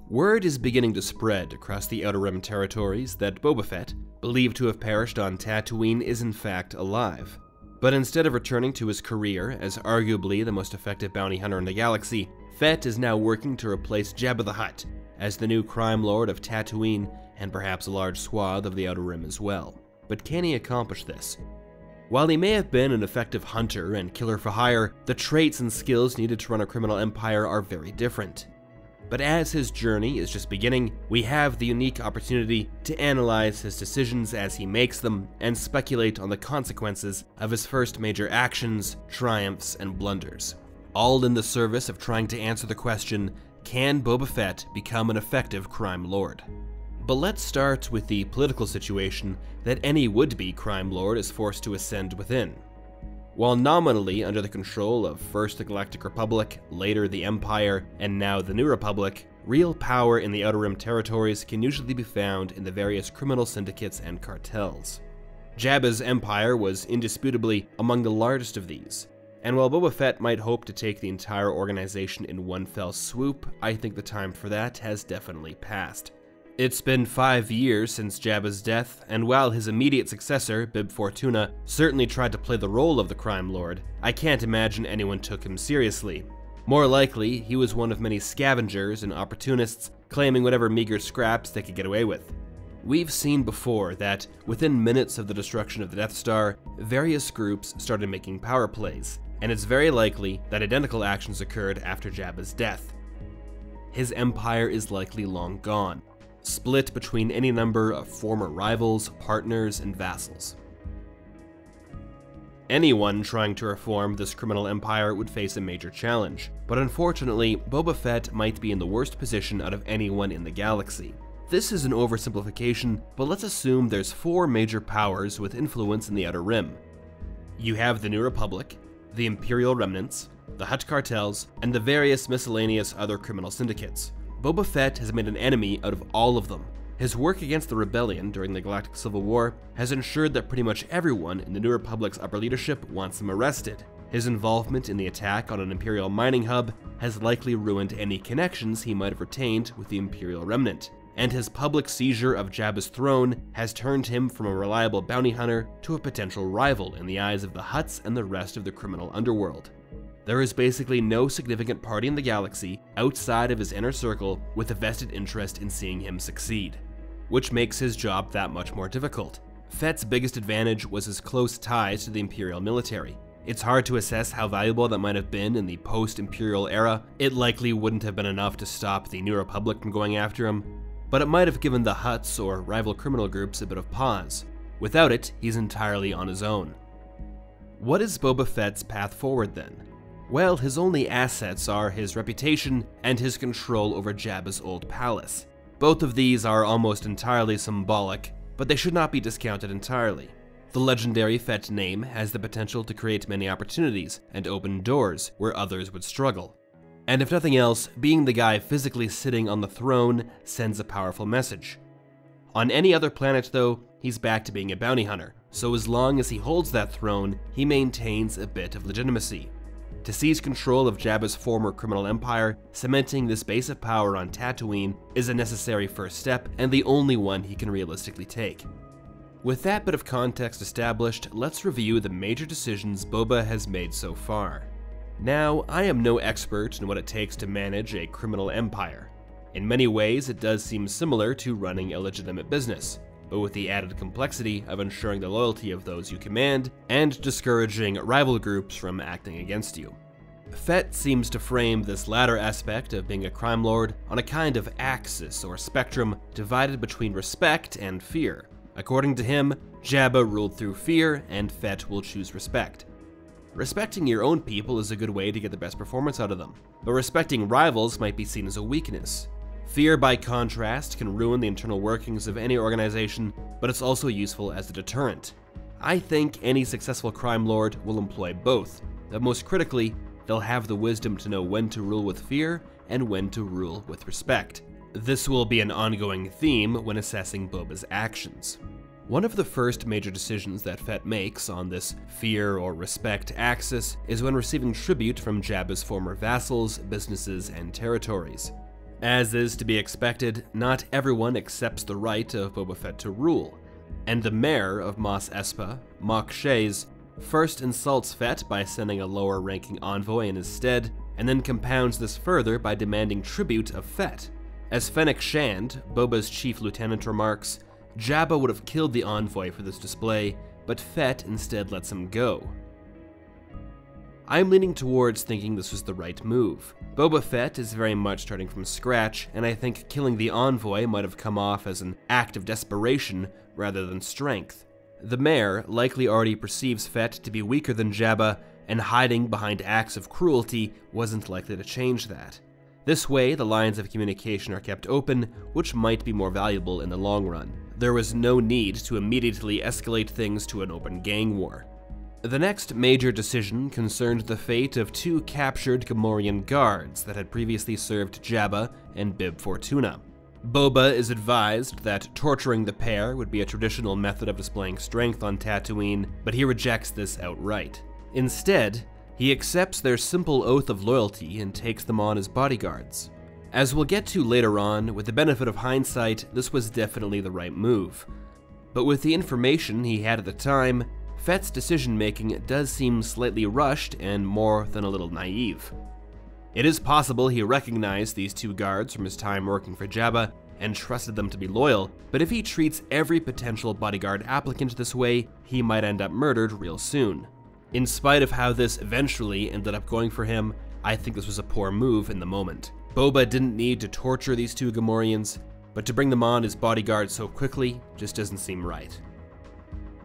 Word is beginning to spread across the Outer Rim territories that Boba Fett, believed to have perished on Tatooine, is in fact alive. But instead of returning to his career as arguably the most effective bounty hunter in the galaxy, Fett is now working to replace Jabba the Hutt as the new crime lord of Tatooine and perhaps a large swath of the Outer Rim as well. But can he accomplish this? While he may have been an effective hunter and killer for hire, the traits and skills needed to run a criminal empire are very different. But as his journey is just beginning, we have the unique opportunity to analyze his decisions as he makes them and speculate on the consequences of his first major actions, triumphs, and blunders. All in the service of trying to answer the question, can Boba Fett become an effective crime lord? But let's start with the political situation that any would-be crime lord is forced to ascend within. While nominally under the control of first the Galactic Republic, later the Empire, and now the New Republic, real power in the Outer Rim territories can usually be found in the various criminal syndicates and cartels. Jabba's empire was indisputably among the largest of these, and while Boba Fett might hope to take the entire organization in one fell swoop, I think the time for that has definitely passed. It's been 5 years since Jabba's death, and while his immediate successor, Bib Fortuna, certainly tried to play the role of the crime lord, I can't imagine anyone took him seriously. More likely, he was one of many scavengers and opportunists claiming whatever meager scraps they could get away with. We've seen before that, within minutes of the destruction of the Death Star, various groups started making power plays, and it's very likely that identical actions occurred after Jabba's death. His empire is likely long gone, split between any number of former rivals, partners, and vassals. Anyone trying to reform this criminal empire would face a major challenge, but unfortunately, Boba Fett might be in the worst position out of anyone in the galaxy. This is an oversimplification, but let's assume there's 4 major powers with influence in the Outer Rim. You have the New Republic, the Imperial Remnants, the Hutt cartels, and the various miscellaneous other criminal syndicates. Boba Fett has made an enemy out of all of them. His work against the rebellion during the Galactic Civil War has ensured that pretty much everyone in the New Republic's upper leadership wants him arrested. His involvement in the attack on an Imperial mining hub has likely ruined any connections he might have retained with the Imperial Remnant, and his public seizure of Jabba's throne has turned him from a reliable bounty hunter to a potential rival in the eyes of the Hutts and the rest of the criminal underworld. There is basically no significant party in the galaxy outside of his inner circle with a vested interest in seeing him succeed, which makes his job that much more difficult. Fett's biggest advantage was his close ties to the Imperial military. It's hard to assess how valuable that might have been in the post-Imperial era. It likely wouldn't have been enough to stop the New Republic from going after him, but it might have given the Hutts or rival criminal groups a bit of pause. Without it, he's entirely on his own. What is Boba Fett's path forward then? Well, his only assets are his reputation and his control over Jabba's old palace. Both of these are almost entirely symbolic, but they should not be discounted entirely. The legendary Fett name has the potential to create many opportunities and open doors where others would struggle. And if nothing else, being the guy physically sitting on the throne sends a powerful message. On any other planet though, he's back to being a bounty hunter, so as long as he holds that throne, he maintains a bit of legitimacy. To seize control of Jabba's former criminal empire, cementing this base of power on Tatooine is a necessary first step and the only one he can realistically take. With that bit of context established, let's review the major decisions Boba has made so far. Now, I am no expert in what it takes to manage a criminal empire. In many ways, it does seem similar to running a legitimate business, but with the added complexity of ensuring the loyalty of those you command and discouraging rival groups from acting against you. Fett seems to frame this latter aspect of being a crime lord on a kind of axis or spectrum divided between respect and fear. According to him, Jabba ruled through fear, and Fett will choose respect. Respecting your own people is a good way to get the best performance out of them, but respecting rivals might be seen as a weakness. Fear, by contrast, can ruin the internal workings of any organization, but it's also useful as a deterrent. I think any successful crime lord will employ both, but most critically, they'll have the wisdom to know when to rule with fear and when to rule with respect. This will be an ongoing theme when assessing Boba's actions. One of the first major decisions that Fett makes on this fear or respect axis is when receiving tribute from Jabba's former vassals, businesses, and territories. As is to be expected, not everyone accepts the right of Boba Fett to rule, and the mayor of Mos Espa, Mok Shaiz, first insults Fett by sending a lower-ranking envoy in his stead, and then compounds this further by demanding tribute of Fett. As Fennec Shand, Boba's chief lieutenant, remarks, Jabba would have killed the envoy for this display, but Fett instead lets him go. I'm leaning towards thinking this was the right move. Boba Fett is very much starting from scratch, and I think killing the envoy might have come off as an act of desperation rather than strength. The mayor likely already perceives Fett to be weaker than Jabba, and hiding behind acts of cruelty wasn't likely to change that. This way, the lines of communication are kept open, which might be more valuable in the long run. There was no need to immediately escalate things to an open gang war. The next major decision concerned the fate of two captured Gamorrean guards that had previously served Jabba and Bib Fortuna. Boba is advised that torturing the pair would be a traditional method of displaying strength on Tatooine, but he rejects this outright. Instead, he accepts their simple oath of loyalty and takes them on as bodyguards. As we'll get to later on, with the benefit of hindsight, this was definitely the right move. But with the information he had at the time, Fett's decision-making does seem slightly rushed and more than a little naive. It is possible he recognized these two guards from his time working for Jabba and trusted them to be loyal, but if he treats every potential bodyguard applicant this way, he might end up murdered real soon. In spite of how this eventually ended up going for him, I think this was a poor move in the moment. Boba didn't need to torture these two Gamorreans, but to bring them on as bodyguards so quickly just doesn't seem right.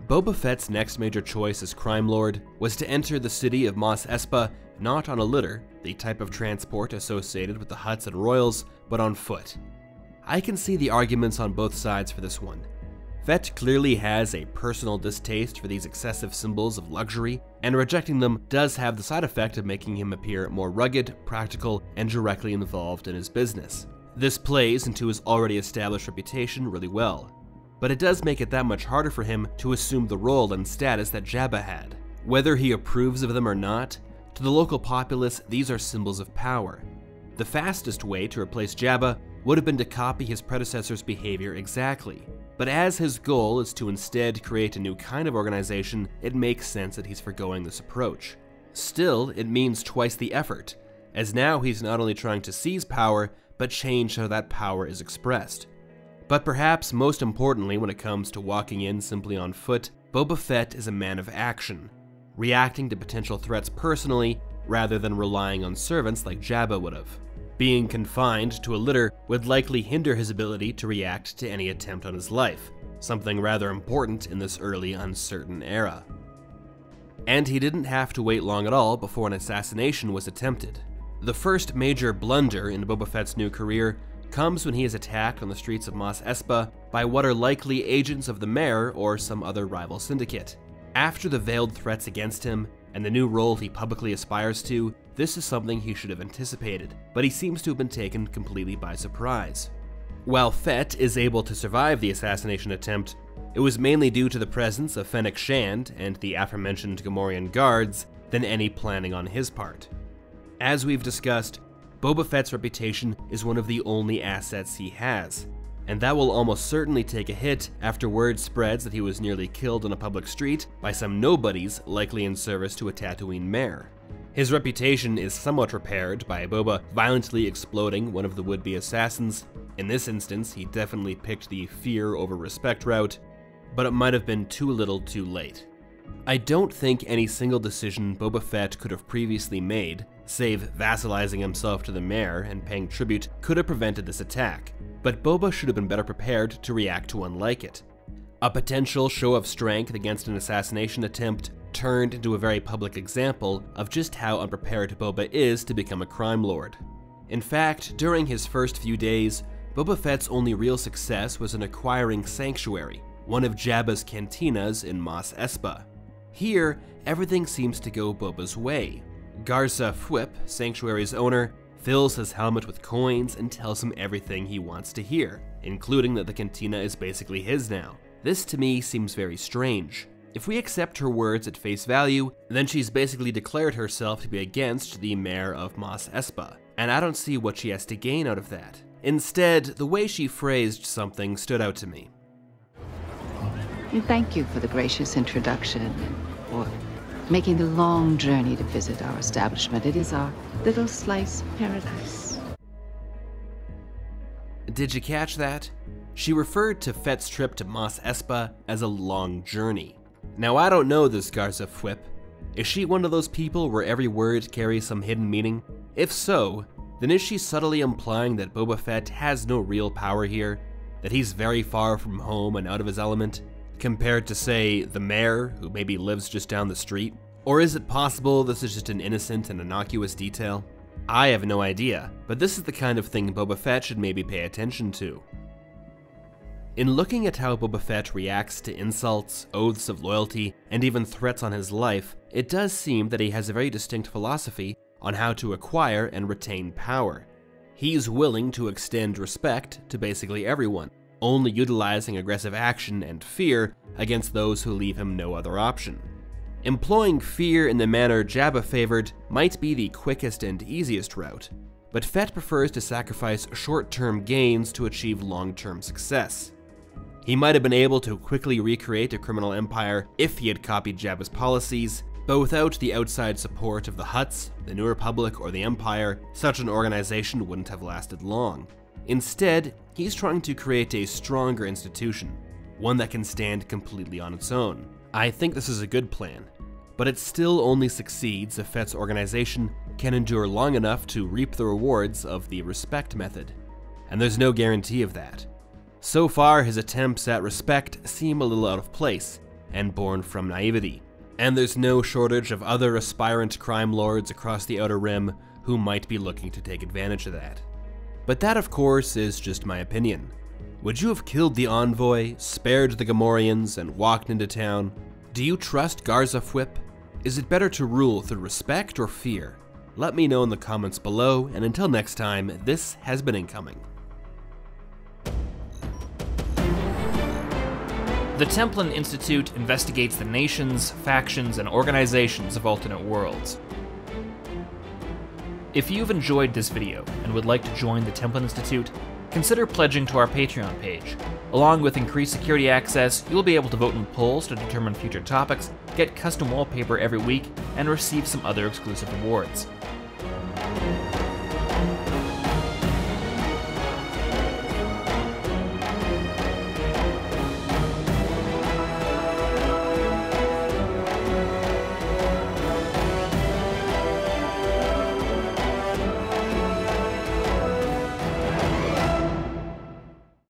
Boba Fett's next major choice as crime lord was to enter the city of Mos Espa not on a litter, the type of transport associated with the Hutts and Royals, but on foot. I can see the arguments on both sides for this one. Fett clearly has a personal distaste for these excessive symbols of luxury, and rejecting them does have the side effect of making him appear more rugged, practical, and directly involved in his business. This plays into his already established reputation really well, but it does make it that much harder for him to assume the role and status that Jabba had. Whether he approves of them or not, to the local populace, these are symbols of power. The fastest way to replace Jabba would have been to copy his predecessor's behavior exactly. But as his goal is to instead create a new kind of organization, it makes sense that he's forgoing this approach. Still, it means twice the effort, as now he's not only trying to seize power, but change how that power is expressed. But perhaps most importantly when it comes to walking in simply on foot, Boba Fett is a man of action, reacting to potential threats personally rather than relying on servants like Jabba would have. Being confined to a litter would likely hinder his ability to react to any attempt on his life, something rather important in this early uncertain era. And he didn't have to wait long at all before an assassination was attempted. The first major blunder in Boba Fett's new career comes when he is attacked on the streets of Mos Espa by what are likely agents of the mayor or some other rival syndicate. After the veiled threats against him, and the new role he publicly aspires to, this is something he should have anticipated, but he seems to have been taken completely by surprise. While Fett is able to survive the assassination attempt, it was mainly due to the presence of Fennec Shand and the aforementioned Gamorrean guards than any planning on his part. As we've discussed, Boba Fett's reputation is one of the only assets he has, and that will almost certainly take a hit after word spreads that he was nearly killed on a public street by some nobodies likely in service to a Tatooine mayor. His reputation is somewhat repaired by Boba violently exploding one of the would-be assassins. In this instance, he definitely picked the fear over respect route, but it might have been too little too late. I don't think any single decision Boba Fett could have previously made, save vassalizing himself to the mayor and paying tribute, could have prevented this attack, but Boba should have been better prepared to react to one like it. A potential show of strength against an assassination attempt turned into a very public example of just how unprepared Boba is to become a crime lord. In fact, during his first few days, Boba Fett's only real success was in acquiring Sanctuary, one of Jabba's cantinas in Mos Espa. Here, everything seems to go Boba's way. Garsa Fwip, Sanctuary's owner, fills his helmet with coins and tells him everything he wants to hear, including that the cantina is basically his now. This to me seems very strange. If we accept her words at face value, then she's basically declared herself to be against the mayor of Mos Espa, and I don't see what she has to gain out of that. Instead, the way she phrased something stood out to me. Thank you for the gracious introduction and for making the long journey to visit our establishment. It is our little slice of paradise. Did you catch that? She referred to Fett's trip to Mos Espa as a long journey. Now, I don't know this Garza Fwip. Is she one of those people where every word carries some hidden meaning? If so, then is she subtly implying that Boba Fett has no real power here? That he's very far from home and out of his element? Compared to, say, the mayor, who maybe lives just down the street? Or is it possible this is just an innocent and innocuous detail? I have no idea, but this is the kind of thing Boba Fett should maybe pay attention to. In looking at how Boba Fett reacts to insults, oaths of loyalty, and even threats on his life, it does seem that he has a very distinct philosophy on how to acquire and retain power. He's willing to extend respect to basically everyone, only utilizing aggressive action and fear against those who leave him no other option. Employing fear in the manner Jabba favored might be the quickest and easiest route, but Fett prefers to sacrifice short-term gains to achieve long-term success. He might have been able to quickly recreate a criminal empire if he had copied Jabba's policies, but without the outside support of the Hutts, the New Republic, or the Empire, such an organization wouldn't have lasted long. Instead, he's trying to create a stronger institution, one that can stand completely on its own. I think this is a good plan, but it still only succeeds if Fett's organization can endure long enough to reap the rewards of the respect method, and there's no guarantee of that. So far, his attempts at respect seem a little out of place, and born from naivety. And there's no shortage of other aspirant crime lords across the Outer Rim who might be looking to take advantage of that. But that, of course, is just my opinion. Would you have killed the envoy, spared the Gamorreans, and walked into town? Do you trust Garza Fwip? Is it better to rule through respect or fear? Let me know in the comments below, and until next time, this has been Incoming. The Templin Institute investigates the nations, factions, and organizations of alternate worlds. If you've enjoyed this video and would like to join the Templin Institute, consider pledging to our Patreon page. Along with increased security access, you'll be able to vote in polls to determine future topics, get custom wallpaper every week, and receive some other exclusive rewards.